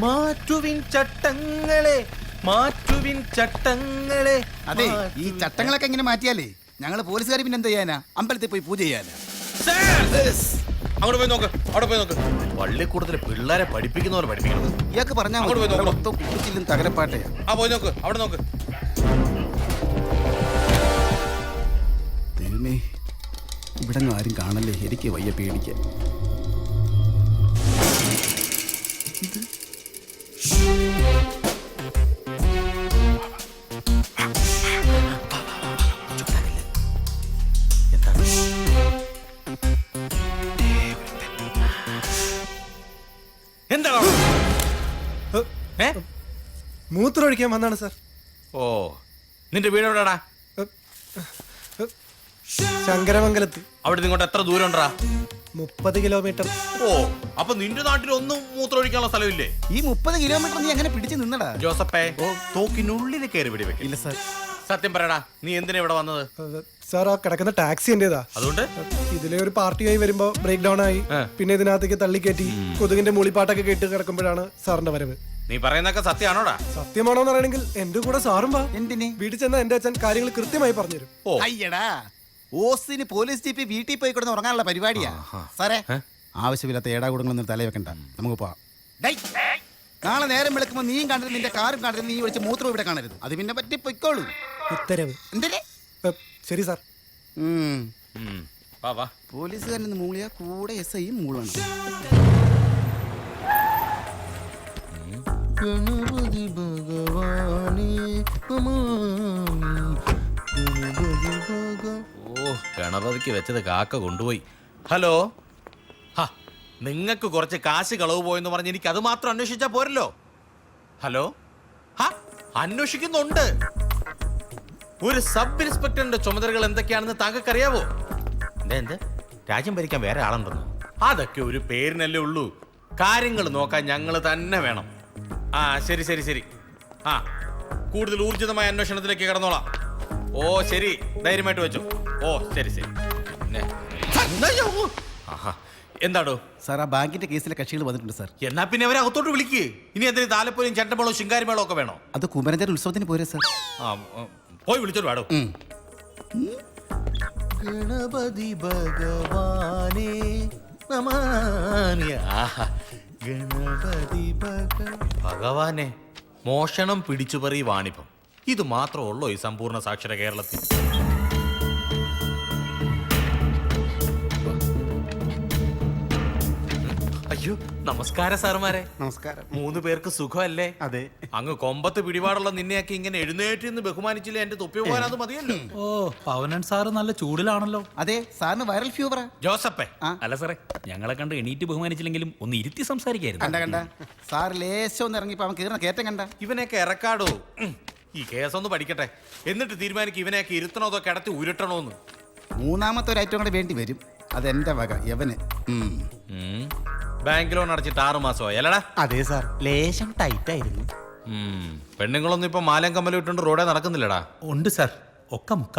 മാറ്റുവിൻ ചട്ടങ്ങളെ, മാറ്റുവിൻ ചട്ടങ്ങളെ. അതെ, ഈ ചട്ടങ്ങളൊക്കെ എങ്ങനെ മാറ്റിയാലേ ഞങ്ങള് പോലീസുകാർ പിന്നെ എന്ത് ചെയ്യാനാ? അമ്പലത്തിൽ പോയി പൂജ ചെയ്യാനാ. അങ്ങോട്ട് പോയി നോക്ക്, അവിടെ പോയി നോക്ക്. പള്ളിക്കൂടത്തിൽ പിള്ളേരെ പഠിപ്പിക്കുന്ന പോലെ പഠിപ്പിക്കണം. ഇയാൾക്ക് പറഞ്ഞാൽ മൊത്തം കുട്ടിച്ചില്ലും തകരപ്പാട്ടയാ. പോയി നോക്ക്, അവിടെ നോക്ക്. ദൈവമേ, ഇവിടെ ആരും കാണല്ലേ, എനിക്ക് വയ്യ പേടിക്കാൻ. മൂത്രമൊഴിക്കാൻ വന്നാണ് സാർ. ഓ, നിന്റെ വീട് എവിടെടാ? ശങ്കരമംഗലത്ത്. അവിടെ ഇങ്ങോട്ട് എത്ര ദൂരം ഉണ്ടാ? 30 കിലോമീറ്റർ. ഓ, അപ്പൊ നിന്റെ നാട്ടിൽ ഒന്നും മൂത്രമൊഴിക്കാനുള്ള സ്ഥലമില്ലേ? ഈ 30 കിലോമീറ്റർ നീ എങ്ങനെ പിടിച്ചു നിന്നടാ? ജോസഫേ, തോക്കിനുള്ളിൽ കയറി പിടിവെക്ക. ഇല്ല സാർ. സത്യം പറയടാ, നീ എന്തിനാ ഇവിടെ വന്നത്? സാർ, ആ കിടക്കുന്ന ടാക്സി എന്റേതാ. അതുകൊണ്ട് ഇതിലെ ഒരു പാർട്ടിയായി വരുമ്പോ ബ്രേക്ക് ഡൗൺ ആയി. പിന്നെ ഇതിനകത്തേക്ക് തള്ളിക്കയറ്റി കൊതുകിന്റെ മൂളിപ്പാട്ടൊക്കെ കേട്ട് കിടക്കുമ്പോഴാണ് സാറിന്റെ വരവ്. നീ പറയുന്നൊക്കെ സത്യമാണോടാ? സത്യമാണോന്ന് അറിയണമെങ്കിൽ എന്റെ കൂടെ സാറും വാ. എന്തിന്? വീട്ടിൽ ചെന്ന എന്റെ അച്ഛൻ കാര്യങ്ങൾ കൃത്യമായി പറഞ്ഞുതരും. അയ്യടാ, ഓസിന് പോലീസ് ജീപ്പ് വീട്ടിൽ പോയി കിടന്ന് ഉറങ്ങാനുള്ള പരിപാടിയാ സാറേ. ആവശ്യമില്ലാത്ത ഏടാകൂടങ്ങളൊന്നും തല വെക്കണ്ട, നമുക്ക് പോവാം. നാളെ നേരം വിളിക്കുമ്പോൾ നീയും കാണരുത്, നിന്റെ കാറും കാണരുത്, നീ വിളിച്ച് മൂത്രം ഇവിടെ കാണരുത്. അത് പിന്നെ പറ്റി പൊയ്ക്കോളൂ. ഉത്തരവ്. എന്തേ? ശരി സാർ. പോലീസുകാരൻ മൂളിയാ കൂടെ SI മൂളണം. ഗണപതി ഭഗവാനേ ഓ, ഗണപതിക്ക് വെച്ചത് കാക്ക കൊണ്ടുപോയി. ഹലോ, നിങ്ങൾക്ക് കുറച്ച് കാശ് കളവ് പോയെന്ന് പറഞ്ഞ് എനിക്ക് അത് മാത്രം അന്വേഷിച്ചാ പോരല്ലോ. ഹലോ, അന്വേഷിക്കുന്നുണ്ട്. ഒരു സബ് ഇൻസ്പെക്ടറിന്റെ ചുമതലകൾ എന്തൊക്കെയാണെന്ന് താങ്കൾക്ക് അറിയാവോ? എന്ത് രാജ്യം ഭരിക്കാൻ വേറെ ആളുണ്ടെന്ന്? അതൊക്കെ ഒരു പേരിനല്ലേ ഉള്ളൂ. കാര്യങ്ങൾ നോക്കാൻ ഞങ്ങൾ തന്നെ വേണം. ശരി ശരി ശരി. കൂടുതൽ ഊർജിതമായ അന്വേഷണത്തിലേക്ക് കടന്നോളാം. ഓ ശരി, ധൈര്യമായിട്ട് വെച്ചു. ഓ ശരി ശരി. എന്താടോ സാർ, ആ ബാങ്കിന്റെ കേസിലെ കക്ഷികൾ വന്നിട്ടുണ്ട് സാർ. എന്നാ പിന്നെ അവരെ അകത്തോട്ട് വിളിക്ക്. ഇനി എന്തെങ്കിലും താലപ്പൊലിയും ചെണ്ടമേളവും ശിങ്കാരിമേളവും ഒക്കെ വേണോ? അത് കുമരഞ്ചേരി ഉത്സവത്തിന് പോരെ സാർ. പോയി വിളിച്ചോളൂ വാടോ. ഗണപതി ഭഗവാനേ നമാനി. ഗണപതി ഭഗവാനെ, മോഷണം പിടിച്ചുപറി വാണിഭം, ഇത് മാത്രമുള്ളോ ഈ സമ്പൂർണ്ണ സാക്ഷര കേരളത്തിൽ? അയ്യോ, നമസ്കാരം സാറുമാരെ. നമസ്കാരം. 3 പേർക്ക് സുഖമല്ലേ? അതെ. അങ്ങ് കൊമ്പത്ത് പിടിപാടുള്ള നിന്നെയൊക്കെ ഇങ്ങനെ എഴുന്നേറ്റ് നിന്ന് ബഹുമാനിച്ചില്ലേ? എന്റെ തൊപ്പി പോകാൻ അത് മതിയല്ലോ. ഓ, പവനൻ സാറ് നല്ല ചൂടിലാണല്ലോ. അതെ, സാറിന് വൈറൽ ഫീവറാ. ജോസഫേ, അല്ല സാറേ, ഞങ്ങളെ കണ്ട് എണീറ്റ് ബഹുമാനിച്ചില്ലെങ്കിലും ഒന്ന് ഇരുത്തി സംസാരിക്കായിരുന്നു. കണ്ട സാർ ലേശം ഒന്ന് ഇറങ്ങിപ്പോ അവൻ കീറുന്ന കയറ്റം കണ്ട. ഇവനെയൊക്കെ ഇറക്കാടോ. ഈ കേസൊന്ന് പഠിക്കട്ടെ, എന്നിട്ട് തീരുമാനിക്കും ഇവനെയൊക്കെ ഇരുത്തണോ അതോ കിടത്തി ഉരുട്ടണോന്ന്. 3ാമത്തെ ഒരു ഐറ്റം കൂടെ വേണ്ടി വരും. അതെന്റെ വക യവന്. ബാങ്ക് ലോൺ അടച്ചിട്ട് 6 മാസമായി അല്ലടാ? അതെ സാർ, ലേശം ടൈറ്റ് ആയിരുന്നു. പെണ്ണുങ്ങളൊന്നും ഇപ്പൊ മാലം കമ്മലും ഇട്ടുണ്ട് റോഡേ നടക്കുന്നില്ലടാ. ഉണ്ട് സാർ, ഒക്കെ മുക്ക.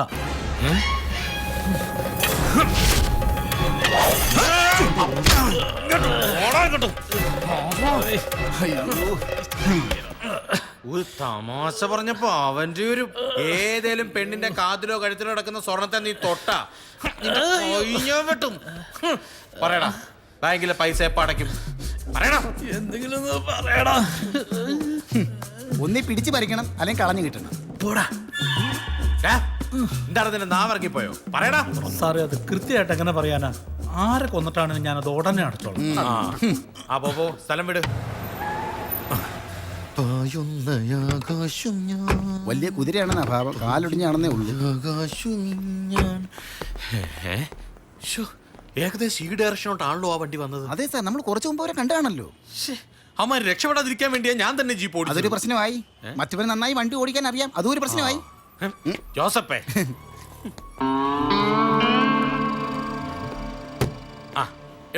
ഒരു തമാശ പറഞ്ഞപ്പോ അവന്റെ ഒരു ഏതേലും പെണ്ണിന്റെ കാതിലോ കഴുത്തിലോ കിടക്കുന്ന സ്വർണത്തെ നീ തൊട്ടാ വെട്ടും. പറയടാ, ബാങ്കിലെ പൈസ എപ്പ അടയ്ക്കും? പറയടാ, എന്തെങ്കിലും പറയടാ. ഒന്നി പിടിച്ചു പറിക്കണം, അല്ലെങ്കിൽ കളഞ്ഞു കിട്ടണം. എന്താണ് നിന്റെ നാവിറക്കിപ്പോയോ? പറയടാ. സാറേ, അത് കൃത്യമായിട്ട് എങ്ങനെ പറയാനാ? ആരെ കൊന്നിട്ടാണെങ്കിലും ഞാനത് ഉടനെ അടച്ചോളാം. പോ, സ്ഥലം വിട്. വലിയ കുതിരയാണെന്നാ ഭാവം, കാലൊടിഞ്ഞാണെന്നേ ഉള്ളൂ. ഏകദേശം ഈ ഡയറക്ഷനോട്ടാണല്ലോ ആ വണ്ടി വന്നത്. അതെ സാർ, നമ്മൾ കുറച്ചു മുമ്പ് അവരെ കണ്ടാണല്ലോ. അമ്മ രക്ഷപ്പെടാതിരിക്കാൻ വേണ്ടിയാ ഞാൻ തന്നെ ജീപ്പ് ഓടിച്ചത്. അതൊരു പ്രശ്നമായി. മറ്റവന് നന്നായി വണ്ടി ഓടിക്കാൻ അറിയാം, അതും ഒരു പ്രശ്നമായി. ജോസഫേ,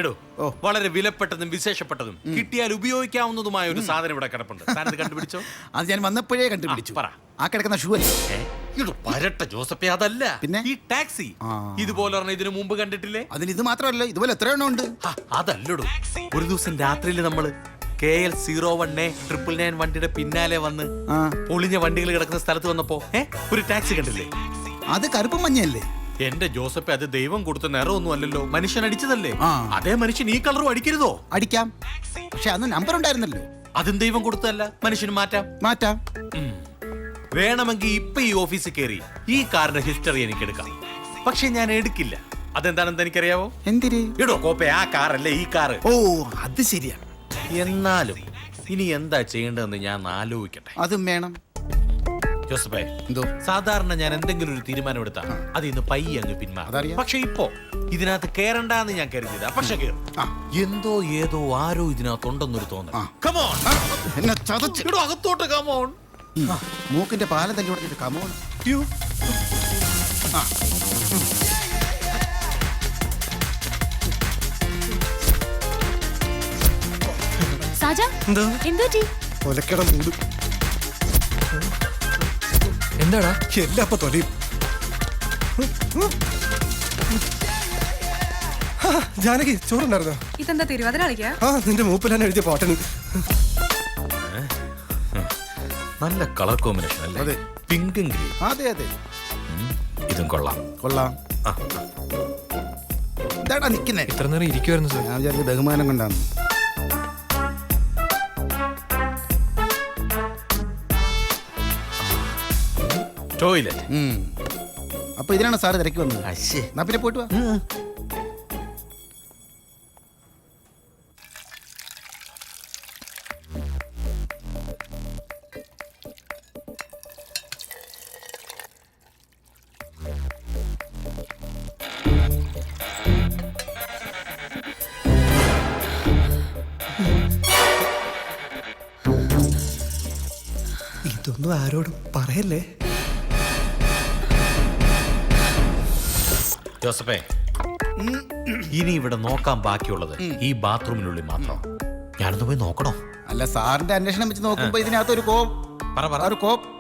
എടോ, വളരെ വിലപ്പെട്ടതും വിശേഷപ്പെട്ടതും കിട്ടിയാൽ ഉപയോഗിക്കാവുന്നതുമായ ഒരു സാധനം ഇവിടെ കിടപ്പുണ്ട്. താനത് കണ്ടുപിടിച്ചോ? അത് ഞാൻ വന്നപ്പോഴേ കണ്ടുപിടിച്ചു. പറ. ആ കിടക്കുന്ന ഷൂ അല്ലേ? പരട്ട ജോസഫേ, അതല്ല. പിന്നെ ഈ ടാക്സി ഇതുപോലെ ഇതിനു മുമ്പ് കണ്ടിട്ടില്ലേ? അതിന് ഇത് മാത്രമല്ല, ഇതുപോലെ എത്ര എണ്ണം ഉണ്ട്. അതല്ലടോ, ഒരു ദിവസം രാത്രിയിൽ നമ്മള് KL01A 999 വണ്ടിയുടെ പിന്നാലെ വന്ന് ആ പൊളിഞ്ഞ വണ്ടികൾ കിടക്കുന്ന സ്ഥലത്ത് വന്നപ്പോ ഒരു ടാക്സി കണ്ടില്ലേ? അത് കറുപ്പ് മഞ്ഞല്ലേ? എന്റെ ജോസഫ്, അത് ദൈവം കൊടുത്ത നിറമൊന്നും അല്ലല്ലോ, മനുഷ്യൻ അടിച്ചതല്ലേ. ആ. അതേ മനുഷ്യൻ ഈ കളറും അടിക്കരുതോ? അടിക്കാം, പക്ഷെ അന്ന് നമ്പർ ഉണ്ടായിരുന്നല്ലോ. അതും ദൈവം കൊടുത്തതല്ല, മനുഷ്യന് മാറ്റാം. മാറ്റാം. വേണമെങ്കിൽ ഇപ്പൊ ഈ ഓഫീസിൽ കയറി ഈ കാറിന്റെ ഹിസ്റ്ററി എനിക്ക് എടുക്കാം. പക്ഷെ ഞാൻ എടുക്കില്ല. അതെന്താണെന്ന് എനിക്കറിയാവോ? എന്തിര്? ഇടോ കോപ്പെ, ആ കാറല്ലേ ഈ കാറ്. ഓ, അത് ശരിയാണ്. എന്നാലും ഇനി എന്താ ചെയ്യേണ്ടതെന്ന് ഞാൻ ആലോചിക്കട്ടെ. അതും വേണം. ജോസഫേ, എന്തോ? സാധാരണ ഞാൻ എന്തെങ്കിലും ഒരു തീരുമാനം എടുത്താൽ അത് ഇന്ന് പയ്യെ അങ്ങ് പിന്മാറും. അതറിയാം. പക്ഷെ ഇപ്പോ ഇതിനകത്ത് കേറണ്ടെന്ന് ഞാൻ കരുതിയതാ. പക്ഷെ കേറും. ആ. എന്തോ ഏതോ ആരോ ഇതിനകത്തുണ്ടെന്നൊരു തോന്നൽ. ആ. Come on. എന്നെ ചതച്ച്. ഇടോ അകത്തോട്ട് കമോൺ. മൂക്കിന്റെ പാലം തല്ലി കൊടുത്തിട്ട് കമോൺ. ആ. സാജ, എന്താ എന്തോ ടീ? ഒലക്കട മൂട് എന്താടാ? എല്ലാം അപ്പൊ തൊലയും. ജാനകി, ചോറുണ്ടായിരുന്നോ? ഇതെന്താ തിരുവാതിര കളിക്കാ? ആ, നിന്റെ മൂപ്പിലാണ് എഴുതിയ പാട്ടന്. നല്ല കളർ കോമ്പിനേഷൻ അല്ലേ? അതെ. പിങ്കും ഗ്രീൻ. അതെ അതെ, ഇതും കൊള്ളാം. കൊള്ളാം. എന്താടാ നിക്കുന്നേ? ഇത്ര നേരം ഇരിക്കുവായിരുന്നു സാർ. ഞാൻ വിചാരിച്ച ബഹുമാനം കൊണ്ടാണ്. ടോയ്ലറ്റ്. അപ്പൊ ഇതിനാണ് സാറ് തിരക്കി വന്നത്. എന്നാ പിന്നെ പോയിട്ട് വാ. ഇതൊന്നും ആരോടും പറയല്ലേ. ജോസഫേ, ഇനി ഇവിടെ നോക്കാൻ ബാക്കിയുള്ളത് ഈ ബാത്റൂമിനുള്ളിൽ മാത്രം. ഞാനൊന്ന് പോയി നോക്കണോ? അല്ല, സാറിന്റെ അന്വേഷണം വെച്ച് നോക്കുമ്പോ ഇതിനകത്ത് ഒരു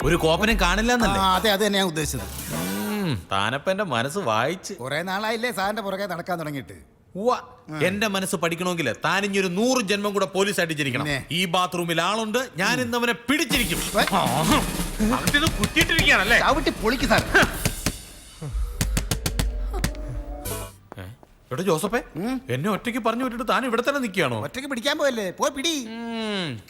ഒരു കോപ്പനും കാണില്ല എന്നല്ലേ? അതെ, അത് തന്നെ ഞാൻ ഉദ്ദേശിച്ചത്. താനപ്പ എന്റെ മനസ്സ് വായിച്ച്. കുറെ നാളായില്ലേ സാറിന്റെ പുറകെ നടക്കാൻ തുടങ്ങിയിട്ട്. എന്റെ മനസ്സ് പഠിക്കണമെങ്കിൽ താനിഞ്ഞൊരു 100 ജന്മം കൂടെ പോലീസ് ആയിട്ട് ജനിക്കണം. പിന്നെ? ഈ ബാത്റൂമിൽ ആളുണ്ട്, ഞാൻ ഇന്ന് അവനെ പിടിച്ചിരിക്കും. കുറ്റിയിട്ടിരിക്കുകയാണല്ലേ? ചവിട്ടി പൊളിക്ക് സാർ. എടാ ജോസഫേ, എന്നെ ഒറ്റയ്ക്ക് പറഞ്ഞു വിട്ടിട്ട് താൻ ഇവിടെ തന്നെ നിൽക്കുകയാണോ? ഒറ്റയ്ക്ക് പിടിക്കാൻ പോയല്ലേ, പോയി പിടി.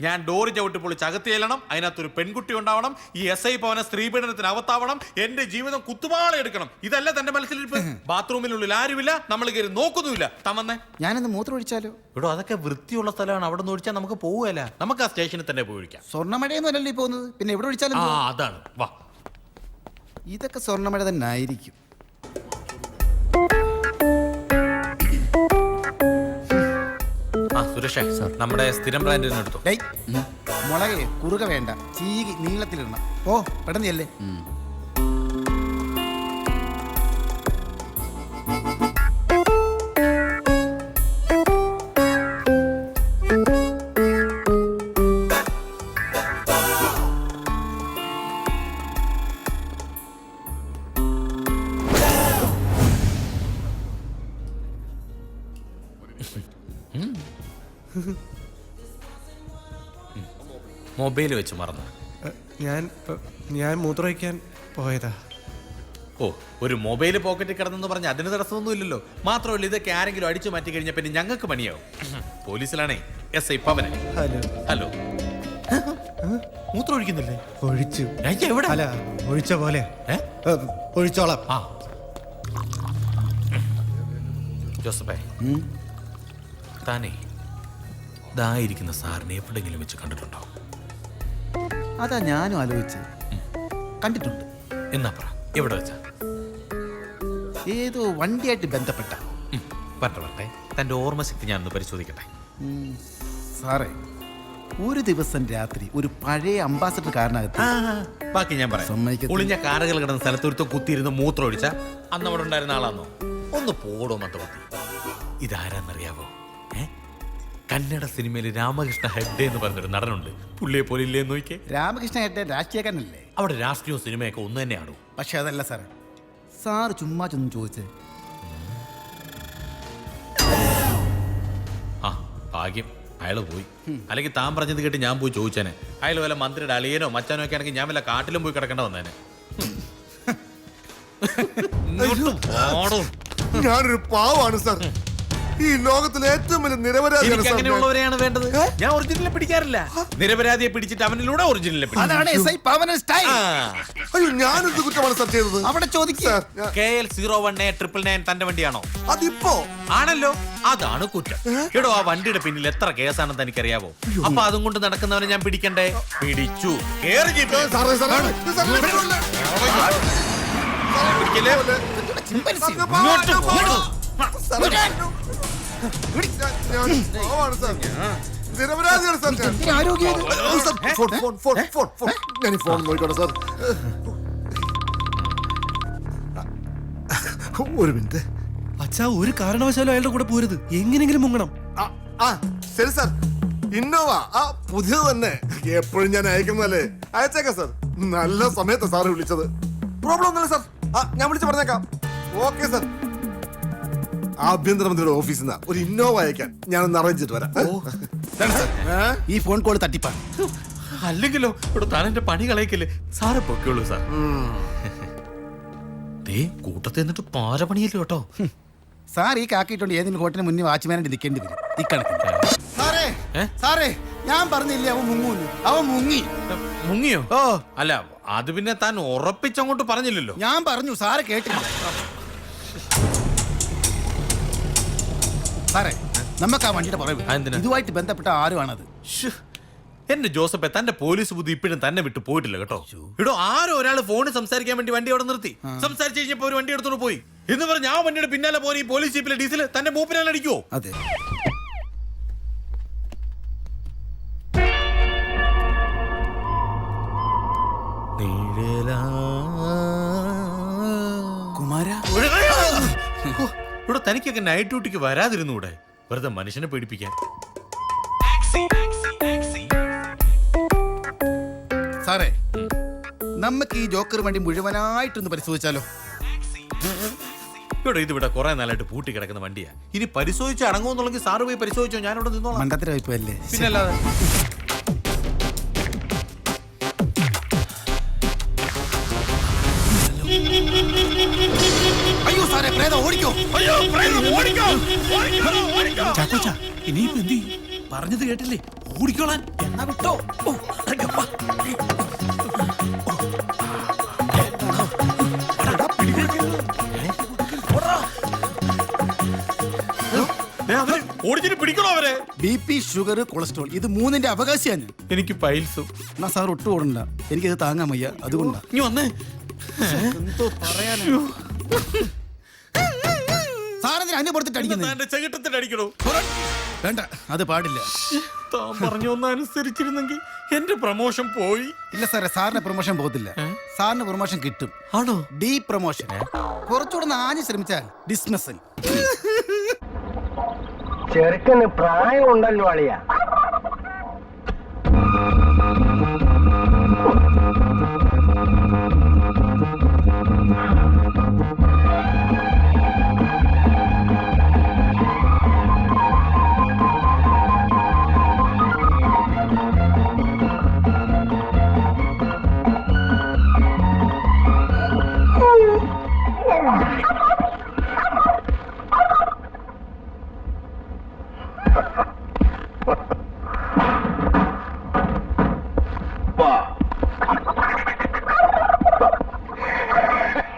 ഞാൻ ഡോറ് ചവിട്ടി പൊളിച്ച് അകത്ത് ചെല്ലണം. അതിനകത്തൊരു പെൺകുട്ടി ഉണ്ടാവണം. ഈ SI ഭവന സ്ത്രീപീഡനത്തിന് അവത്താവണം. എന്റെ ജീവിതം കുത്തുപാള എടുക്കണം. ഇതല്ല തന്റെ മനസ്സിലിരിപ്പ്. ബാത്റൂമിനുള്ളിൽ ആരുമില്ല, നമ്മൾ കയറി നോക്കുന്നുമില്ല. തമ്മന്നെ ഞാനൊന്ന് മൂത്രം ഒഴിച്ചാലോ? ഇവിടെ അതൊക്കെ വൃത്തിയുള്ള സ്ഥലമാണ്. അവിടെ നിന്ന് ഒഴിച്ചാൽ നമുക്ക് പോവുകയല്ല. നമുക്ക് ആ സ്റ്റേഷനിൽ തന്നെ പോയി ഒഴിക്കാം. സ്വർണ്ണമഴയൊന്നും അല്ലല്ലോ ഈ പോകുന്നത്, പിന്നെ എവിടെ ഒഴിച്ചാലും ആ, അതാണ്. വാ, ഇതൊക്കെ സ്വർണ്ണമഴ തന്നെ ആയിരിക്കും. സുരേഷ്, നമ്മുടെ സ്ഥിരം ബ്രാൻഡിന് എടുത്തു. മുളകെ കുറുക വേണ്ട, ചീകി നീളത്തിലിടണം. ഓ, പെട്ടെന്നല്ലേ. മൊബൈൽ വെച്ച് മറന്നു. ഞാൻ മൂത്രമൊഴിക്കാൻ പോയതാ. ഓ, ഒരു മൊബൈൽ പോക്കറ്റിൽ കിടന്നെന്ന് പറഞ്ഞ് അതിന് തടസ്സമൊന്നും ഇല്ലല്ലോ. മാത്രമല്ല, ഇതൊക്കെ ആരെങ്കിലും അടിച്ചു മാറ്റി കഴിഞ്ഞാൽ പിന്നെ ഞങ്ങൾക്ക് പണിയാവും. പോലീസിലാണേ SI പവന്. ഹലോ. ഹലോ. മൂത്രം ഒഴിക്കുന്നില്ലേ? ഒഴിച്ചു. എവിടെ? അല്ല, ഒഴിച്ച പോലെ. ഒഴിച്ചോളാം. ആ ജോസഫേ, താനേ ഇതായിരിക്കുന്ന സാറിനെ എവിടെങ്കിലും വെച്ച് കണ്ടിട്ടുണ്ടോ? അതാ ഞാനും ആലോചിച്ചത്. കണ്ടിട്ടുണ്ട്. എന്നാ പറ, എവിടെ വെച്ചാ? ഏതോ വണ്ടിയായിട്ട് ബന്ധപ്പെട്ട. പറ്റേ, തന്റെ ഓർമ്മശക്തി ഞാനൊന്ന് പരിശോധിക്കട്ടെ. സാറേ, ഒരു ദിവസം രാത്രി ഒരു പഴയ അംബാസഡർ കാറിനകത്ത്. ബാക്കി ഞാൻ പറയാം. സമ്മതിക്കത്തില്ല. ഒളിഞ്ഞ കാറുകൾ കിടന്ന സ്ഥലത്തൊരുത്തം കുത്തിയിരുന്ന് മൂത്രം ഒഴിച്ച അന്ന് അവിടെ ഉണ്ടായിരുന്ന ആളാന്നോ? ഒന്ന് പോടോ മന്ത്രവത്തി. ഇതാരാന്നറിയാവോ? കന്നഡ സിനിമയിൽ രാമകൃഷ്ണ ഹെഗ്ഡെ എന്ന് പറഞ്ഞൊരു നടനുണ്ട്. പുള്ളിയെ പോലെ ഇല്ലേ നോക്കിയേ. രാമകൃഷ്ണ ഹെഗ്ഡെ രാഷ്ട്രീയക്കാരനല്ലേ? അവിടെ രാഷ്ട്രീയവും സിനിമയൊക്കെ ഒന്ന് തന്നെയാണോ? പക്ഷെ അതല്ല സാറേ. സാറ് ചുമ്മാ ചെന്ന് ചോദിച്ചേ. ആ, ഭാഗ്യം അയാള് പോയി. അല്ലെങ്കിൽ താൻ പറഞ്ഞത് കേട്ട് ഞാൻ പോയി ചോദിച്ചേനെ. അയാൾ വല്ല മന്ത്രിയുടെ അളിയനോ മച്ചാനോ ഒക്കെ ആണെങ്കിൽ ഞാൻ വല്ല കാട്ടിലും പോയി കിടക്കേണ്ട വന്നേനെ. ഞാനൊരു പാവാണ് സാർ. ഈ ലോകത്തിലെ ഏറ്റവും വലിയ നിരപരാധിയാണ് എനിക്ക് സാർ. അങ്ങനെയുള്ളവരെയാണ് വേണ്ടത്. ഞാൻ ഒറിജിനലെ പിടിക്കാറില്ല. നിരപരാധിയെ പിടിച്ചിട്ട് അവനിലൂടെ ഒറിജിനലെ അതാണ് SI പവനൻ സ്റ്റൈൽ. അയ്യോ, ഞാനെന്ത് കുറ്റമാണ് സാർ ചെയ്തത്? അവിടെ ചോദിക്കുക. സാർ, ഞാൻ- KL 01999 തന്റെ വണ്ടിയാണോ? അതിപ്പോ ആണല്ലോ. അതാണ് കുറ്റം. എടോ, ആ വണ്ടിയുടെ പിന്നിൽ എത്ര കേസാണെന്ന് എനിക്കറിയാവോ? അപ്പൊ അതും കൊണ്ട് നടക്കുന്നവനെ ഞാൻ പിടിക്കണ്ടേ? പിടിച്ചു. കേറി ജീപ്പിൽ. സാറേ, സാറേ, സാറേ, വിടൂല്ല. പിടിക്കല്ലേ? ചിമ്പൻസി. ഇങ്ങോട്ട് പോടോ. സാറേ, ഞാൻ പാവാണ് സാർ. നിരപരാധിയാണ് സാർ ഞാൻ. ഇത്തിരി ആരോഗ്യം. Sir, phone. ഞാൻ ഈ ഫോൺ നോക്കിക്കോട്ടെ സാർ. ഒരു മിനിറ്റ്. അച്ഛാ, ഒരു കാരണവശാലും അയാളുടെ കൂടെ പോരുത്. എങ്ങനെങ്കിലും മുങ്ങണം. ആ ശരി സാർ. ഇന്നോവ പുതിയത് തന്നെ. എപ്പോഴും ഞാൻ അയക്കുന്നതല്ലേ. അയച്ചേക്കാം സാർ. നല്ല സമയത്ത് സാറ് വിളിച്ചത്. പ്രോബ്ലം ഒന്നുമില്ല സാർ. ഞാൻ വിളിച്ച് പറഞ്ഞേക്കാം. Okay sir. ആഭ്യന്തരമന്ത്രിയുടെ ഓഫീസിൽ നിന്ന് ഒരു ഇന്നോവ അയക്കാൻ ഞാനൊന്ന് അറേഞ്ച് ചെയ്തിട്ട് വരാം. ഈ ഫോൺ കോൾ തട്ടിപ്പാണ്. അല്ലെങ്കിലോ ഇവിടെ താൻ എന്റെ പണി കളയിക്കില്ലേ? സാറ് പൊക്കോളൂ സാർ. ദേ കൂട്ടത്തിൽ എന്നിട്ട് പാര പണിയല്ലോ കേട്ടോ. സാർ ഈ കാക്കിയിട്ടുണ്ട് ഏതെങ്കിലും ഹോട്ടലിന് മുന്നിൽ വാച്ച്മാനായിട്ട് നിൽക്കേണ്ടി വരും. ഇക്കണക്കിന് സാറേ, സാറേ, ഞാൻ പറഞ്ഞില്ലേ അവൻ മുങ്ങൂന്ന്. അവൻ മുങ്ങി. മുങ്ങിയോ? ഓ, അല്ല, അത് പിന്നെ താൻ ഉറപ്പിച്ചങ്ങോട്ട് പറഞ്ഞില്ലല്ലോ. ഞാൻ പറഞ്ഞു, സാറ് കേട്ടില്ല. സാറേ, നമുക്ക് ആ വണ്ടിയുടെ പുറകെ അതെന്തിനാ? ഇതുമായിട്ട് ബന്ധപ്പെട്ട ആരുമാണത്? ശ്ശ്. എന്റെ ജോസഫെ, തന്റെ പോലീസ് ബുദ്ധി ഇപ്പോഴും തന്നെ വിട്ടു പോയിട്ടില്ല കേട്ടോ. ഇവിടെ ആരോ ഒരാൾ ഫോണിൽ സംസാരിക്കാൻ വേണ്ടി വണ്ടി അവിടെ നിർത്തി. സംസാരിച്ച് കഴിഞ്ഞപ്പോ ഒരു വണ്ടി എടുത്തോണ്ട് പോയി എന്ന് പറഞ്ഞ് ആ വണ്ടിയുടെ പിന്നാലെ പോലെ ഈ പോലീസ് ജീപ്പിലെ ഡീസൽ തന്റെ മൂപ്പിനാണ് അടിക്കുവോ? അതെ. കുമാര, ഇവിടെ തനിക്കൊക്കെ നൈറ്റ് ഡ്യൂട്ടിക്ക് വരാതിരുന്നൂടെ? വെറുതെ മനുഷ്യനെ പേടിപ്പിക്കാൻ. സാറേ, നമുക്ക് ഈ ജോക്കർ വണ്ടി മുഴുവനായിട്ടൊന്ന് പരിശോധിച്ചാലോ? ഇവിടെ ഇതിവിടെ കുറെ നാളായിട്ട് പൂട്ടി കിടക്കുന്ന വണ്ടിയാ. ഇനി പരിശോധിച്ച് അടങ്ങുമെന്നുണ്ടെങ്കിൽ സാറ് പോയി പരിശോധിച്ചോ, ഞാൻ ഇവിടെ നിന്നോളാം. മണ്ടത്തര വായ്പല്ലേ? പിന്നല്ലാതെ. അയ്യോ സാറേ, പ്രേതം ഓടിക്കോ. അയ്യോ, പ്രേതം, ഓടിക്കോ, ഓടിക്കോ, ഓടിക്കോ. ചാക്കോച്ചാ, ഇനിയിപ്പോ എന്ത് ചെയ്യും? പറഞ്ഞത് കേട്ടില്ലേ? ഓടിക്കോളാൻ. എന്നാ വിട്ടോ. ഓ, അയ്യപ്പാ. ദേ, അവരെ ഓടിച്ചിട്ട് പിടിക്കണോ അവരെ? BP, ഷുഗർ, കൊളസ്ട്രോൾ, ഇത് മൂന്നിന്റെ അവകാശിയാണ്. എനിക്ക് പൈൽസും. എന്നാ സാർ ഒട്ടും ഓടണ്ട. എനിക്കത് താങ്ങാൻ വയ്യ, അതുകൊണ്ടാ. നീ വന്നേ. എന്തോ പറയാനാ. സാറെന്തിനാ അന്യ പുറത്തിട്ട് അടിക്കുന്നത്? എന്റെ ചെകിട്ടത്തിൽ അടിക്കണോ? വേണ്ട, അത് പാടില്ല. താൻ പറഞ്ഞൊന്ന് അനുസരിച്ചിരുന്നെങ്കിൽ എന്റെ പ്രമോഷൻ പോയി. ഇല്ല സാറേ, സാറിന് പ്രൊമോഷൻ പോകത്തില്ല. സാറിന് പ്രൊമോഷൻ കിട്ടും. ആണോ? ഡീ പ്രൊമോഷൻ. കുറച്ചുകൂടെ ആഞ്ഞു ശ്രമിച്ചാൽ ഡിസ്മിസൽ. ചെറുക്കന് പ്രായം ഉണ്ടല്ലോ അളിയ.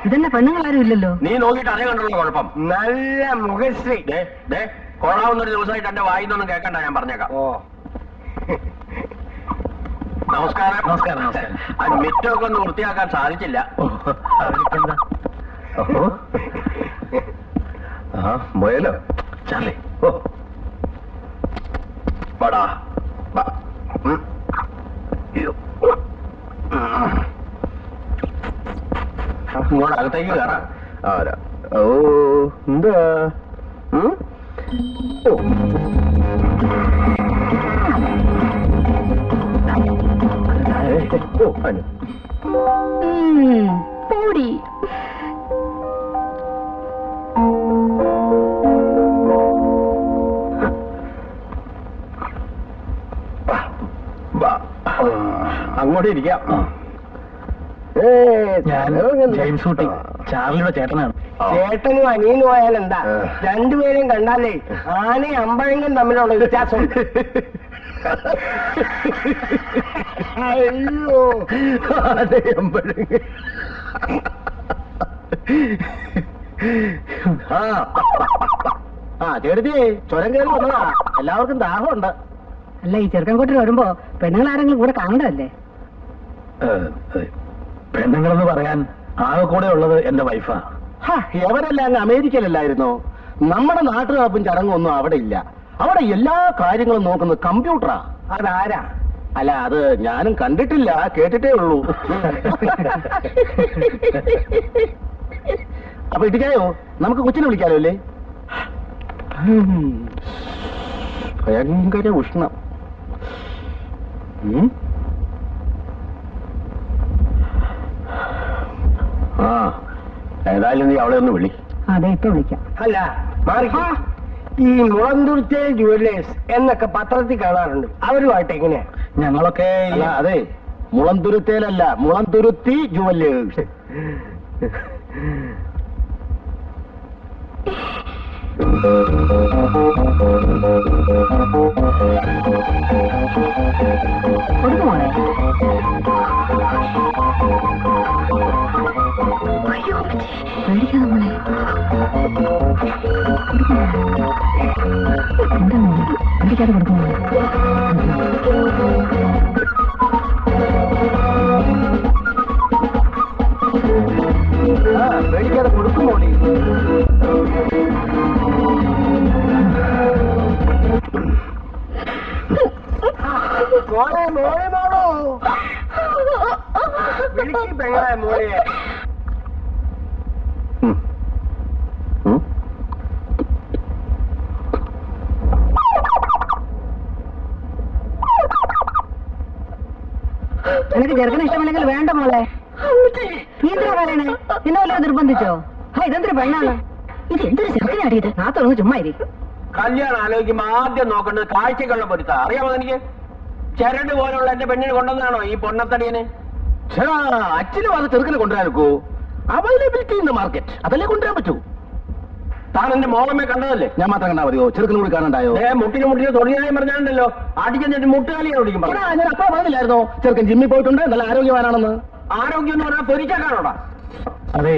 ഇതന്നെ പെണ്ണുങ്ങളാരും ഇല്ലല്ലോ. നീ നോക്കിയിട്ട് അതേ കണ്ടുള്ള കുഴപ്പം. നല്ല മുഖശ്രീ. കൊള്ളാവുന്നൊരു ദിവസമായിട്ട് എന്റെ വായിന്നൊന്നും കേൾക്കണ്ട, ഞാൻ പറഞ്ഞേക്കാം. ഓ, നമസ്കാരം. നമസ്കാരം, നമസ്കാരം. ആ മിറ്റമൊക്കെ ഒന്ന് വൃത്തിയാക്കാൻ സാധിച്ചില്ല. മുയലോ ചാർലി? ഓ, പടാ. ഇങ്ങോട്ട് അകത്തേക്ക് കയറാം. ഓ, എന്താ? ഓ, പോടി. അങ്ങോട്ട് ഇരിക്കാം. ഞാൻ ജെയിംസ് കുട്ടി, ചാർലിയുടെ ചേട്ടനാണ്. ചേട്ടനും അനിയനും ആയാൽ എന്താ, രണ്ടുപേരെയും കണ്ടാലേ ആനയും അമ്പഴങ്ങും തമ്മിലുള്ള വ്യത്യാസം. അയ്യോ, അതെ അമ്പഴങ്ങ. ആ ചേട്ടത്തി ചുരം കയറി വന്നതാ, എല്ലാവർക്കും ദാഹമുണ്ട്. അല്ല, ഈ ചെറുക്കൻ കൂട്ടിൽ വരുമ്പോ പെണ്ണുങ്ങൾ ആരെങ്കിലും കൂടെ കാണണ്ടല്ലേ? പെണ്ണുങ്ങളെന്ന് പറയാൻ ആകെ കൂടെ ഉള്ളത് എന്റെ വൈഫാ. എവരെല്ലാം അങ്ങ് അമേരിക്കയിലല്ലായിരുന്നോ? നമ്മുടെ നാട്ടു നടപ്പും ചടങ്ങൊന്നും അവിടെ ഇല്ല. അവിടെ എല്ലാ കാര്യങ്ങളും നോക്കുന്നത് കമ്പ്യൂട്ടറാ. അതാരാ? അല്ല, അത് ഞാനും കണ്ടിട്ടില്ല, കേട്ടിട്ടേ ഉള്ളൂ. അപ്പൊ ഇട്ടിക്കായോ, നമുക്ക് കൊച്ചിനെ വിളിക്കാലോ അല്ലേ? ഭയങ്കര ഉഷ്ണം. ആ, ഏതായാലും നീ അവളെ ഒന്ന് വിളി. അതെ, ഇപ്പൊ വിളിക്കാം. അല്ല മാറിക്കോ. ഈ മുളന്തുരുത്തെ ജുവല്ലേഴ്സ് എന്നൊക്കെ പത്രത്തിൽ കാണാറുണ്ട്, അവരുമായിട്ട് എങ്ങനെയാ? ഞങ്ങളൊക്കെ അല്ല, അതെ, മുളന്തുരുത്തേലല്ല, മുളന്തുരുത്തി ജുവല്ലേഴ്സ്. കൊടുക്കുമോളെ? പേടിക്കാതെ മോളെ. എന്താ മോളെ, പേടിക്കാതെ കൊടുക്കുമോളെ. പേടിക്കാതെ കൊടുക്കുമോ? മോളെ മോളെ മോളോ, വിളിക്ക് പെങ്ങളെ മോളെ. നിനക്ക് ചെറുക്കനെ ഇഷ്ടമല്ലെങ്കിൽ വേണ്ട മോളെ. നീ എന്തിനാ പറയണേ? നിന്നെ വല്ലതും നിർബന്ധിച്ചോ? ഇതെന്തൊരു പെണ്ണാണ് ഇത്? എന്തൊരു ചെറുക്കനാടിയത്? ആ തുറന്ന് ചുമ്മാ ഇരിക്കും. കല്യാണം ആലോചിക്കുമ്പോ ആദ്യം നോക്കേണ്ടത് കാഴ്ചകളുടെ പൊരുത്ത. അറിയാമോ എനിക്ക്? ചരട് പോലുള്ള എന്റെ പെണ്ണിന് കൊണ്ടുവന്നാണോ ഈ പൊണ്ണത്തടിയന്? അച്ഛനും അത് ചെറുക്കനെ കൊണ്ടുവരാനൊക്കൂ. അവൈലബിലിറ്റി ഇൻ ദ മാർക്കറ്റ്, അതല്ലേ കൊണ്ടുവരാൻ പറ്റൂ. താൻ എന്റെ മോളമ്മയെ കണ്ടതല്ലേ? ഞാൻ മാത്രം കണ്ടാ മതിയോ? ചെറുക്കനും കൂടി കാണണ്ടായോ? മുട്ടിന് തൊഴിലായും പറഞ്ഞാണ്ടല്ലോ, അടിച്ചെന്നിട്ട് മുട്ടുകാലിയെ ഓടിക്കും. ഞാൻ അപ്പ പറഞ്ഞില്ലായിരുന്നോ ചെറുക്കൻ ജിമ്മിൽ പോയിട്ടുണ്ട്, നല്ല ആരോഗ്യവാനാണെന്ന്? ആരോഗ്യം എന്ന് പറഞ്ഞാൽ പൊരിച്ചാക്കാണോടാ? അതെ,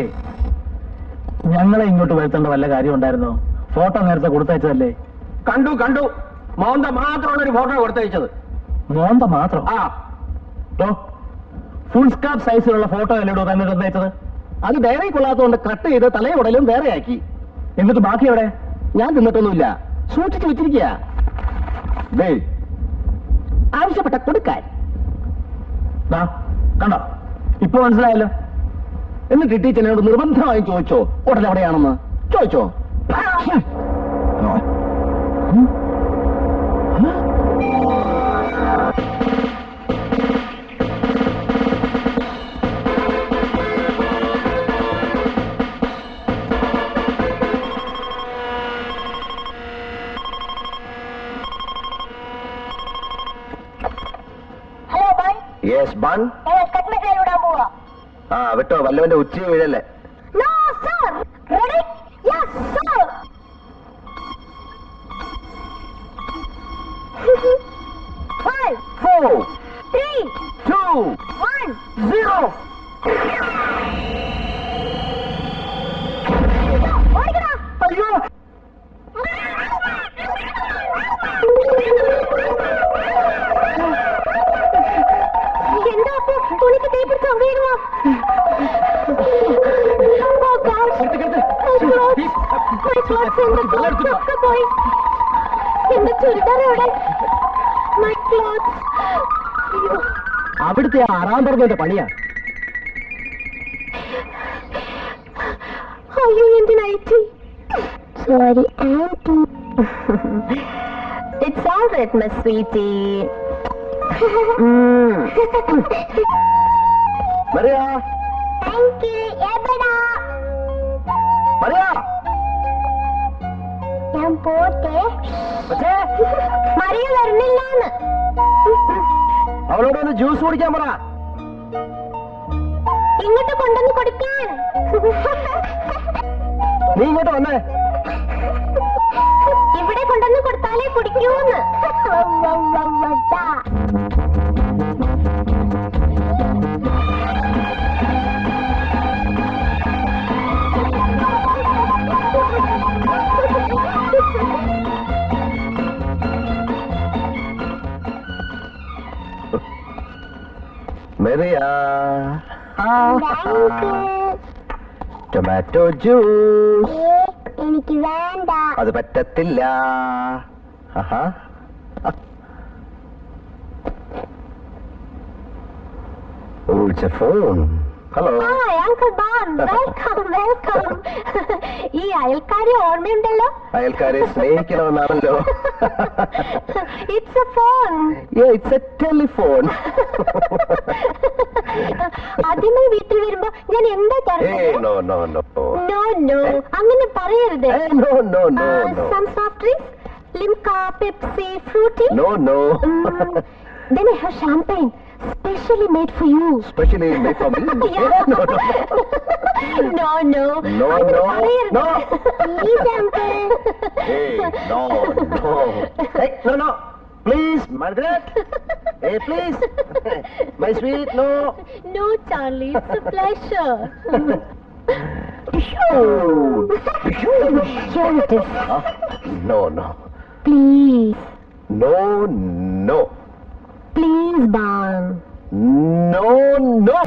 ഞങ്ങളെ ഇങ്ങോട്ട് വരുത്തേണ്ട വല്ല കാര്യം ഉണ്ടായിരുന്നോ? ഫോട്ടോ നേരത്തെ കൊടുത്തയച്ചതല്ലേ? കണ്ടു കണ്ടു, മോന്ത മാത്രമുള്ള ഒരു ഫോട്ടോ കൊടുത്തയച്ചത്. മോന്ത മാത്രം? ആ, ഫുൾ സ്കാർഫ് സൈസിലുള്ള ഫോട്ടോ അല്ലേടോ തന്നെ കൊടുത്തയച്ചത്? അത് ഡയറി കൊള്ളാത്തതുകൊണ്ട് കട്ട് ചെയ്ത് തലയുടലും വേറെ ആക്കി. എന്നിട്ട് ബാക്കി എവിടെ? ഞാൻ തിന്നിട്ടൊന്നുമില്ല, സൂക്ഷിച്ചു വെച്ചിരിക്കുക. ആവശ്യപ്പെട്ട കൊടുക്കാൻ. കണ്ടോ, ഇപ്പൊ മനസ്സിലായല്ലോ. എന്നിട്ട് ടീച്ചറിനോട് നിർബന്ധമായും ചോദിച്ചോ ഉടനെ എവിടെയാണെന്ന്? ചോദിച്ചോ? Hello bye. Yes bun. കട്ട്മസാല പോവാ. ആ വിട്ടോ, വല്ലവന്റെ ഉച്ച വീഴല്ലേ. No sir. Ready? Yes sir. 5 4 3 2 1 0. ഓടിക്കടാ. അയ്യോ, എന്താ അപ്പൊ തുണിക്ക് തീ പിടിച്ചോ? വീഴുമോ? എന്റെ ചുരിദാർ എവിടെ? My clothes. അവിടുത്തെ ആറാം പറഞ്ഞതിന്റെ പണിയാ. അയ്യോ, എന്റെ nighty. Sorry aunty. It's all right my sweetie. മറിയാ, താങ്ക് യു. എവിടാ? മറിയാ, ഞാൻ പോട്ടെ. പക്ഷേ മറിയ വരുന്നില്ലാന്ന്. അവളോട് ഒന്ന് ജ്യൂസ് കുടിക്കാൻ പറ. ഇങ്ങോട്ട് കൊണ്ടുവന്ന് കൊടുക്കാൻ. നീ ഇങ്ങോട്ട് വന്നേ. ഇവിടെ കൊണ്ടുവന്ന് കൊടുത്താലേ കുടിക്കൂന്ന്. മെറിയാ ടൊമാറ്റോ ജ്യൂസ്. എനിക്ക് വേണ്ട. അത് പറ്റത്തില്ല. ആഹാ. Oh, it's a phone. Hello. Hi, Uncle Bon. Welcome, welcome. ഈ അയൽക്കാരെ ഓർമ്മയുണ്ടല്ലോ? അയൽക്കാരെ സ്നേഹിക്കണമെന്നാണല്ലോ. It's a phone. Yeah, it's a telephone. ആദ്യമായി വീട്ടിൽ വരുമ്പോ ഞാൻ എന്താ Hey, പറഞ്ഞത്? no, no, no. No, no. അങ്ങനെ പറയരുത്. Hey, no, no, no, no. Some soft drinks? Limca, Pepsi, fruity? No, no. Then I have champagne, specially made for you. Especially made for me. Yeah. No, no. No, no. No, അങ്ങനെ no, പറയരുത്. no. Please, Uncle. Hey, no, no. Hey, no, no. Please, Margaret. Hey, please. My sweet, no. No, Charlie, it's a pleasure. Here it is. No, no. Please, No, no. please, Bon. No, no.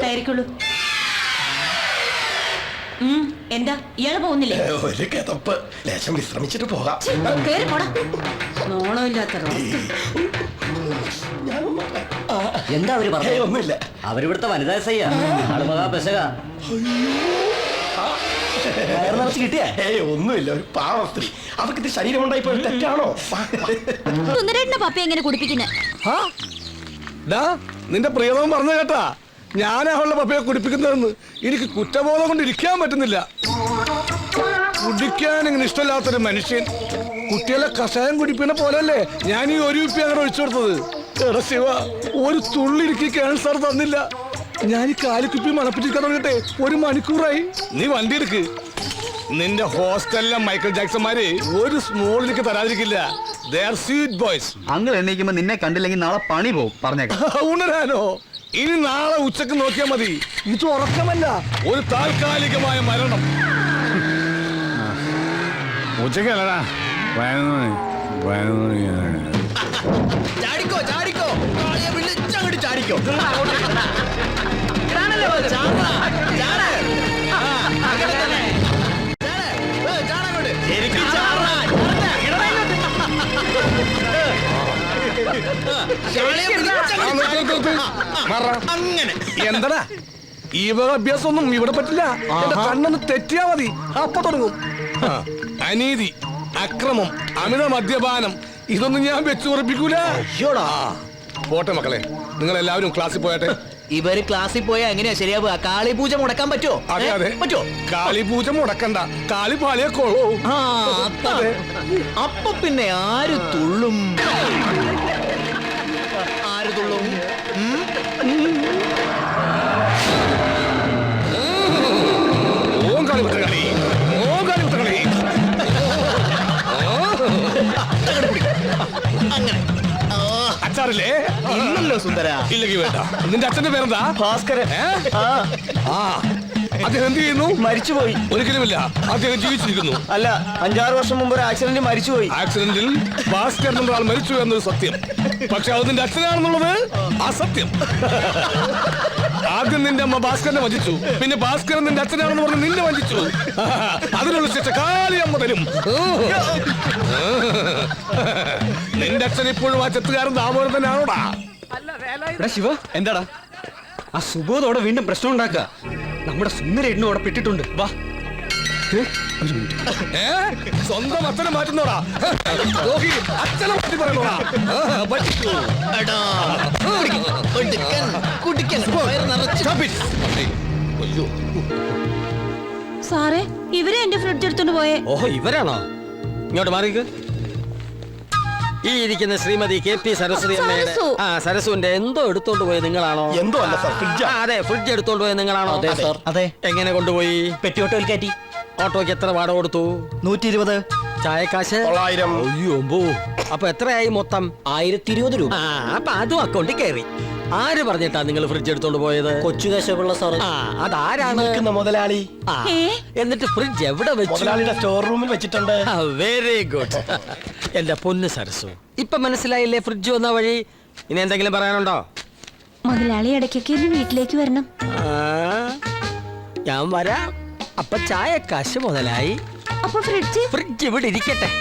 കയറിക്കൊള്ളൂ. എന്താ ഇയാള് പോകുന്നില്ലേ? ഒരു കിതപ്പ്, ലേശം വിശ്രമിച്ചിട്ട് പോകാം. കേറി പോടാ. നോണമില്ലാത്ത എന്താ അവര് പറഞ്ഞു? ഒന്നുമില്ല. അവരിവിടുത്തെ വനിതാ സയ്യ ആള് മകാ പെശക. കിട്ടിയേ? ഒന്നുമില്ല, ഒരു പാവ സ്ത്രീ. അവർക്ക് ഇത് ശരീരം ഉണ്ടായിപ്പോ തെറ്റാണോ? സുന്ദരേട്ടന്റെ പപ്പ എങ്ങനെ കുടിപ്പിക്കുന്നേ? നിന്റെ പ്രിയതം പറഞ്ഞു കേട്ടാ, ഞാൻ അവളുടെ പപ്പയെ കുടിപ്പിക്കുന്നതെന്ന്. എനിക്ക് കുറ്റബോധം കൊണ്ട് ഇരിക്കാൻ പറ്റുന്നില്ല. കുടിക്കാൻ ഇങ്ങനെ ഇഷ്ടമില്ലാത്തൊരു മനുഷ്യൻ കുട്ടികളെ കഷായം കുടിപ്പിക്കുന്ന പോലല്ലേ ഞാൻ ഈ ഒരു കുപ്പി അങ്ങനെ ഒഴിച്ചു കൊടുത്തത്. എടാ ശിവ, ഒരു തുള്ളിരിക്കി ക്യാൻസർ തന്നില്ല. ഞാൻ ഈ കാലിക്കുപ്പി മണപ്പിച്ചിരിക്കാൻ തുടങ്ങിട്ടെ 1 മണിക്കൂറായി. നീ വണ്ടി എടുക്ക്. നിന്റെ ഹോസ്റ്റലിലെ മൈക്കിൾ ജാക്സന്മാര് ഒരു സ്മോളിലേക്ക് തരാതിരിക്കില്ല. Sweet boys. അങ്ങനെ എണ്ണീക്കുമ്പോ നിന്നെ കണ്ടില്ലെങ്കിൽ നാളെ പണി പോകും പറഞ്ഞേക്കാം. ഉണരാനോ? ഇനി നാളെ ഉച്ചക്ക് നോക്കിയാൽ മതി. ഇത് ഉറക്കമല്ല, ഒരു താൽക്കാലികമായ മരണം. ഉച്ചക്കല്ലടാ, 11 ചാടിക്കോ ചാടിക്കോ, വിളിച്ചങ്ങോട്ട് ചാടിക്കോ. അങ്ങനെ എന്തടാ ഈ വക അഭ്യാസമൊന്നും ഇവിടെ പറ്റില്ല. എന്റെ കണ്ണൊന്ന് തെറ്റിയാ മതി, അപ്പൊ തുടങ്ങും. അനീതി, അക്രമം, അമിത മദ്യപാനം, ഇതൊന്നും ഞാൻ വെച്ചു ഉറപ്പിക്കൂല. പോട്ടെ മക്കളെ, നിങ്ങൾ എല്ലാവരും ക്ലാസ്സിൽ പോയാട്ടെ. ഇവര് ക്ലാസ്സിൽ പോയാ എങ്ങനെയാ ശരിയാവുക? കാളിപൂജ മുടക്കാൻ പറ്റുമോ? അതെ അതെ, പറ്റുമോ? കാളിപൂജ മുടക്കണ്ട, കാളി പാളിയെ കൊള്ളൂ. അപ്പൊ പിന്നെ ആര് തുള്ളും? ആര് തുള്ളും? ഓം കളി വിട്ട കളി, ഓം കളി വിട്ട കളി. അങ്ങനെ അച്ചാറില്ലേ? ഇല്ലല്ലോ സുന്ദര. ഇല്ലെങ്കിൽ വേണ്ട. നിന്റെ അച്ഛന്റെ പേരെന്താ? ഭാസ്കരൻ. അദ്ദേഹം എന്ത് ചെയ്യുന്നു? മരിച്ചുപോയി. ഒരിക്കലുമില്ല, അദ്ദേഹം ജീവിച്ചിരിക്കുന്നു. അല്ല, 5-6 വർഷം മുമ്പ് ഒരു ആക്സിഡന്റ് മരിച്ചുപോയി. ആക്സിഡന്റിൽ ഭാസ്കരൻ എന്ന ആൾ മരിച്ചു എന്നൊരു സത്യം. പക്ഷെ അത് നിന്റെ അച്ഛനാണെന്നുള്ളത് അസത്യം. ആദ്യം നിന്റെ അമ്മ ഭാസ്കരനെ വഞ്ചിച്ചു, പിന്നെ ഭാസ്കരൻ നിന്റെ അച്ഛനാണെന്ന് പറഞ്ഞ് നിന്നെ വഞ്ചിച്ചു. അതിനുള്ള ശിക്ഷ കാളിയമ്മ തരും. നിന്റെ അച്ഛൻ ഇപ്പോഴും ആ ചെത്തുകാരൻ ദാമോദരൻ തന്നെയാണോടാ? ശിവ, എന്താടാ ആ സുബോധോടെ വീണ്ടും പ്രശ്നം ഉണ്ടാക്കുക? നമ്മുടെ സുന്ദരേട്ടനും അവിടെ പെട്ടിട്ടുണ്ട്. വാ. സ്വന്തം അച്ഛനെ മാറ്റുന്നോടാ? അച്ഛനെ മാറ്റി പറയുന്നോടാ? കുടിക്കാൻ വയറ് നിറച്ച് സാറേ ഇവരെ എന്റെ ഫ്രിഡ്ജ് എടുത്തോണ്ട് പോയേ. ഓഹോ, ഇവരാണോ? ഇങ്ങോട്ട് മാറിക്ക്. ഈ ഇരിക്കുന്ന ശ്രീമതി KP സരസ്വതി അമ്മയുടെ സരസു. സരസുവിന്റെ എന്തോ എടുത്തോണ്ട് പോയത് നിങ്ങളാണോ? എന്തോ അല്ല സാർ, ഫ്രിഡ്ജാ. അതെ, ഫ്രിഡ്ജ് എടുത്തോണ്ട് പോയത് നിങ്ങളാണോ? അതെ, സാർ. അതെ. എങ്ങനെ കൊണ്ടുപോയി? പെട്ടിയോട്ടോയിൽ കയറ്റി. ഓട്ടോയ്ക്ക് എത്ര വാടക കൊടുത്തു? 120. ചായക്കാശ്? 900. അയ്യോ, അപ്പൊ എത്രയായി മൊത്തം? 1020 രൂപ. അപ്പൊ അതും അക്കൗണ്ടിൽ കയറി. ആര് പറഞ്ഞിട്ടാ നിങ്ങൾ ഫ്രിഡ്ജ് എടുത്തോണ്ട് പോയത്? കൊച്ചുദേശമുള്ള സാർ. അതാരാണ്? മുതലാളി. എന്നിട്ട് ഫ്രിഡ്ജ് എവിടെ വെച്ചു? മുതലാളിയുടെ സ്റ്റോർ റൂമിൽ വെച്ചിട്ടുണ്ട്. Very good. എന്റെ പൊന്ന് സരസു, ഇപ്പൊ മനസ്സിലായില്ലേ ഫ്രിഡ്ജ് വന്ന വഴി? ഇനി എന്തെങ്കിലും പറയാനുണ്ടോ? മുതലാളി ഇടയ്ക്കൊക്കെ ഒന്ന് വീട്ടിലേക്ക് വരണം. ഞാൻ വരാം. അപ്പൊ ചായക്കാശ് മുതലായി. അപ്പൊ ഫ്രിഡ്ജ് ഇവിടെ ഇരിക്കട്ടെ.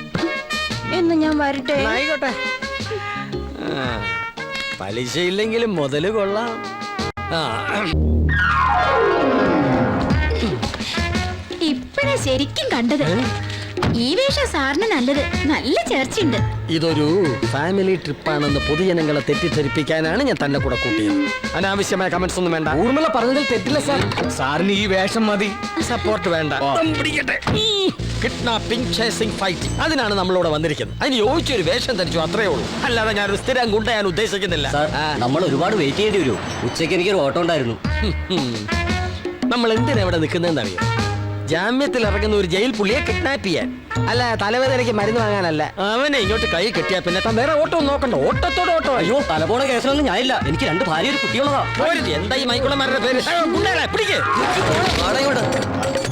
എന്ന് ഞാൻ വരട്ടെ. ആയിക്കോട്ടെ. പലിശയില്ലെങ്കിലും മുതല് കൊള്ളാം. ഇപ്പഴാ ശരിക്കും കണ്ടത്. ഈ വേഷം സാറിന് നല്ലത്. നല്ല ചേർച്ചയുണ്ട്. ഇതൊരു ഫാമിലി ട്രിപ്പാണെന്ന് പൊതുജനങ്ങളെ തെറ്റിദ്ധരിപ്പിക്കാനാണ് ഞാൻ തന്നെ കൂടെ കൂട്ടിയത്. അനാവശ്യമായ കമന്റ്സ് ഒന്നും വേണ്ട. ഊർമിള പറഞ്ഞതിൽ തെറ്റില്ല സാർ. സാറിന് ഈ വേഷം മതി. സപ്പോർട്ട് വേണ്ട. കിഡ്നാപ്പിംഗ്, ചേസിംഗ്, ഫൈറ്റിംഗ്, അതിനാണ് നമ്മളോട് വന്നിരിക്കുന്നത്. അതിന് യോജിച്ചൊരു വേഷം ധരിച്ചു, അത്രേ ഉള്ളൂ. അല്ലാതെ ഞാനൊരു സ്ഥിരം ഗുണ്ടയാൻ ഉദ്ദേശിക്കുന്നില്ല. നമ്മൾ ഒരുപാട് വെയിറ്റ് ചെയ്യേണ്ടി വരും. ഉച്ചയ്ക്ക് എനിക്കൊരു ഓട്ടോ ഉണ്ടായിരുന്നു. നമ്മൾ എന്തിനാ ഇവിടെ നിൽക്കുന്നതെന്ന് അറിയാം? ജാമ്യത്തിൽ ഇറങ്ങുന്ന ഒരു ജയിൽ പുള്ളിയെ കിഡ്നാപ്പ് ചെയ്യാൻ, അല്ല തലവേദനയ്ക്ക് മരുന്ന് വാങ്ങാനല്ല. അവനെ ഇങ്ങോട്ട് കൈ കെട്ടിയാ പിന്നെ താൻ വേറെ ഓട്ടോ നോക്കണ്ട. ഓട്ടത്തോടെ ഓട്ടോ. അയ്യോ, തലപോണ കേസിലൊന്നും ഞാനില്ല. എനിക്ക് 2 ഭാര്യ ഒരു കുട്ടിയുള്ളതാ. എന്താ ഈ മൈക്കുളന്മാരുടെ പേര്? പിടിക്ക്.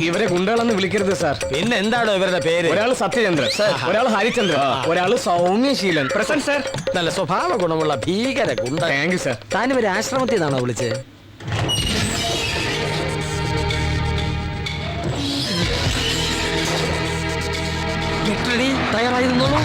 ഇവരെ ഗുണ്ടകളെന്ന് വിളിക്കരുത് സാർ. പിന്നെ എന്താണോ ഇവരുടെ പേര്? ഒരാൾ സത്യചന്ദ്രൻ, ഒരാൾ ഹരിചന്ദ്രൻ, ഒരാൾ സൗമ്യശീലൻ. Present sir. നല്ല സ്വഭാവ ഗുണമുള്ള ഭീകര ഗുണ്ട. Thank you sir. താൻ ഇവരെ ആശ്രമത്തിൽ നിന്നാണോ വിളിച്ചത്? തയ്യാറായി നിന്നോളൂ.